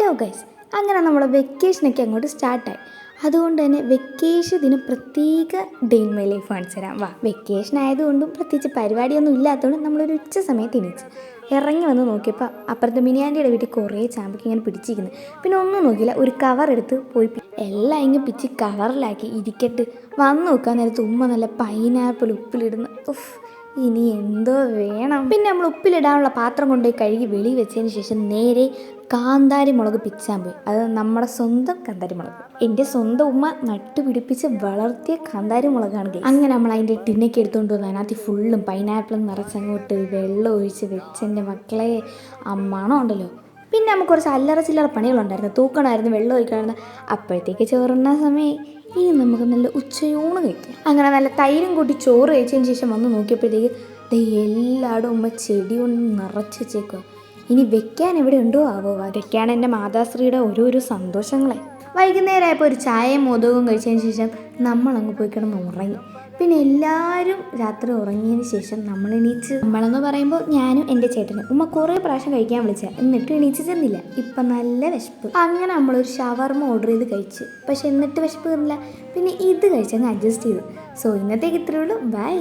Hello guys, അങ്ങനെ നമ്മുടെ വെക്കേഷനൊക്കെ അങ്ങോട്ട് സ്റ്റാർട്ടായി. അതുകൊണ്ട് തന്നെ വെക്കേഷന് പ്രത്യേക ഡേ ഇൻ മൈ ലൈഫ് കാണിച്ചു തരാം. വാ, വെക്കേഷൻ ആയതുകൊണ്ടും പ്രത്യേകിച്ച് പരിപാടിയൊന്നും ഇല്ലാത്തതുകൊണ്ട് നമ്മളൊരു ഉച്ച സമയത്ത് എണീച്ചു ഇറങ്ങി വന്ന് നോക്കിയപ്പോൾ അപ്പുറത്തെ മിനിയാൻ്റിയുടെ വീട്ടിൽ കുറേ ചാമ്പയ്ക്ക് ഇങ്ങനെ പിടിച്ചിരിക്കുന്നു. പിന്നെ ഒന്നും നോക്കിയില്ല, ഒരു കവർ എടുത്ത് പോയി എല്ലാം ഇങ്ങനെ പിച്ച് കവറിലാക്കി ഇരിക്കട്ട് വന്ന് നോക്കാൻ നേരത്ത് ഉമ്മ നല്ല പൈനാപ്പിൾ ഉപ്പിലിടുന്നു. ഇനി എന്തോ വേണം. പിന്നെ നമ്മൾ ഉപ്പിലിടാനുള്ള പാത്രം കൊണ്ടുപോയി കഴുകി വെളി വെച്ചതിന് ശേഷം നേരെ കാന്താരി മുളക് പിച്ചാൻ പോയി. അത് നമ്മുടെ സ്വന്തം കാന്താരി മുളക്, എൻ്റെ സ്വന്തം ഉമ്മ നട്ടുപിടിപ്പിച്ച് വളർത്തിയ കാന്താരി മുളകാണ്. അങ്ങനെ നമ്മൾ അതിൻ്റെ ടിന്നൊക്കെ എടുത്തുകൊണ്ട് വന്നു. അതിനകത്ത് ഫുള്ളും പൈനാപ്പിളും നിറച്ചങ്ങോട്ട് വെള്ളം ഒഴിച്ച് വെച്ചെൻ്റെ മക്കളെ അമ്മാണോ ഉണ്ടല്ലോ. പിന്നെ നമുക്ക് കുറച്ച് അല്ലറ ചില്ലറ പണികളുണ്ടായിരുന്നു. തൂക്കണമായിരുന്നു, വെള്ളം ഒഴിക്കണമായിരുന്നു. അപ്പോഴത്തേക്ക് ചോറുണ്ണ സമയം. ഇനി നമുക്ക് നല്ല ഉച്ചയൂണ് കഴിക്കാം. അങ്ങനെ നല്ല തൈരും കൂട്ടി ചോറ് കഴിച്ചതിന് ശേഷം വന്ന് നോക്കിയപ്പോഴത്തേക്ക് എല്ലായിടും ഉമ്മ ചെടി കൊണ്ട് നിറച്ച് വെച്ചേക്കുക. ഇനി വെക്കാൻ എവിടെ ഉണ്ടോ ആവോ. അതൊക്കെയാണ് എൻ്റെ മാതാശ്രീയുടെ ഓരോരോ സന്തോഷങ്ങളെ. വൈകുന്നേരമായപ്പോൾ ഒരു ചായയും മോദകവും കഴിച്ചതിന് ശേഷം നമ്മളങ്ങ് പോയി കിടന്ന് ഉറങ്ങി. പിന്നെ എല്ലാവരും രാത്രി ഉറങ്ങിയതിന് ശേഷം നമ്മൾ എണീച്ച്. നമ്മളെന്ന് പറയുമ്പോൾ ഞാനും എൻ്റെ ചേട്ടനും. ഉമ്മ കുറേ പ്രാവശ്യം കഴിക്കാൻ വിളിച്ച, എന്നിട്ടും എണീച്ച് ചെന്നില്ല. ഇപ്പം നല്ല വിശപ്പ്. അങ്ങനെ നമ്മളൊരു ഷവർമ ഓർഡർ ചെയ്ത് കഴിച്ച്. പക്ഷെ എന്നിട്ട് വിശപ്പ് തന്നില്ല. പിന്നെ ഇത് കഴിച്ചങ്ങ് അഡ്ജസ്റ്റ് ചെയ്തു. സോ ഇന്നത്തേക്ക് ഇത്രയേ ഉള്ളൂ. ബൈ.